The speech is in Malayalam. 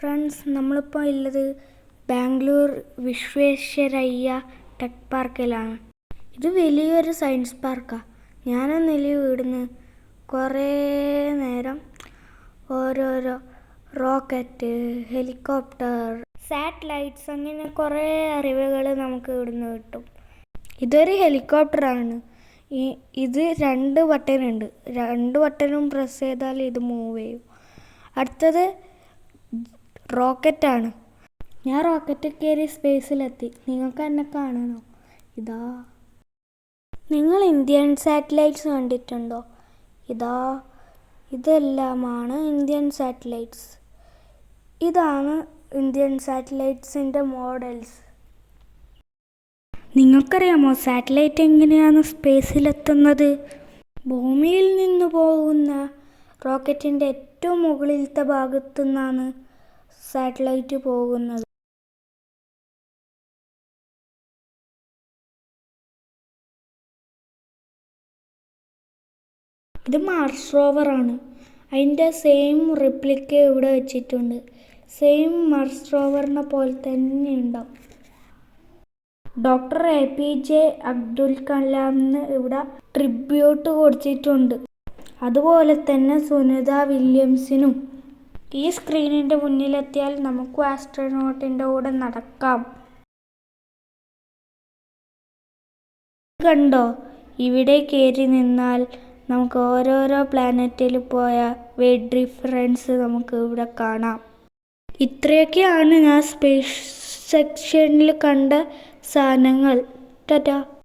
ഫ്രണ്ട്സ്, നമ്മളിപ്പോൾ ഉള്ളത് ബാംഗ്ലൂർ വിശ്വേശ്വരയ്യ ടെക് പാർക്കിലാണ്. ഇത് വലിയൊരു സയൻസ് പാർക്കാണ്. ഞാനൊന്നില്ല ഇവിടുന്ന് കുറേ നേരം ഓരോരോ റോക്കറ്റ്, ഹെലികോപ്റ്റർ, സാറ്റലൈറ്റ്സ് അങ്ങനെ കുറേ അറിവുകൾ നമുക്ക് ഇവിടുന്ന് കിട്ടും. ഇതൊരു ഹെലികോപ്റ്ററാണ്. ഇത് 2 ബട്ടനുണ്ട്. 2 ബട്ടണും പ്രസ് ചെയ്താൽ ഇത് മൂവ് ചെയ്യും. അടുത്തത് റോക്കറ്റാണ്. ഞാൻ റോക്കറ്റിൽ കയറി സ്പേസിലെത്തി. നിങ്ങൾക്ക് എന്നെ കാണണോ? ഇതാ. നിങ്ങൾ ഇന്ത്യൻ സാറ്റലൈറ്റ്സ് കണ്ടിട്ടുണ്ടോ? ഇതെല്ലാമാണ് ഇന്ത്യൻ സാറ്റലൈറ്റ്സ്. ഇതാണ് ഇന്ത്യൻ സാറ്റലൈറ്റ്സിൻ്റെ മോഡൽസ്. നിങ്ങൾക്കറിയാമോ സാറ്റലൈറ്റ് എങ്ങനെയാണ് സ്പേസിലെത്തുന്നത്? ഭൂമിയിൽ നിന്ന് പോകുന്ന റോക്കറ്റിൻ്റെ ഏറ്റവും മുകളിലത്തെ ഭാഗത്തു നിന്നാണ് സാറ്റലൈറ്റ് പോകുന്നത്. ഇത് മാർസ് റോവറാണ്. അതിൻ്റെ സെയിം റിപ്ലിക്ക ഇവിടെ വെച്ചിട്ടുണ്ട്. സെയിം മാർസ് റോവറിനെ പോലെ തന്നെ ഉണ്ടാവും. ഡോക്ടർ APJ അബ്ദുൽ കലാമിന് ഇവിടെ ട്രിബ്യൂട്ട് കൊടുത്തിട്ടുണ്ട്. അതുപോലെ തന്നെ സുനിത വില്യംസിനും. ഈ സ്ക്രീനിൻ്റെ മുന്നിലെത്തിയാൽ നമുക്കും ആസ്ട്രോനോട്ടിൻ്റെ കൂടെ നടക്കാം. കണ്ടോ? ഇവിടെ കയറി നിന്നാൽ നമുക്ക് ഓരോരോ പ്ലാനറ്റിൽ പോയ വെയിറ്റ് ഡിഫറൻസ് നമുക്ക് ഇവിടെ കാണാം. ഇത്രയൊക്കെയാണ് ഞാൻ സ്പേസ് സെക്ഷനിൽ കണ്ട സാധനങ്ങൾ. ടാറ്റാ.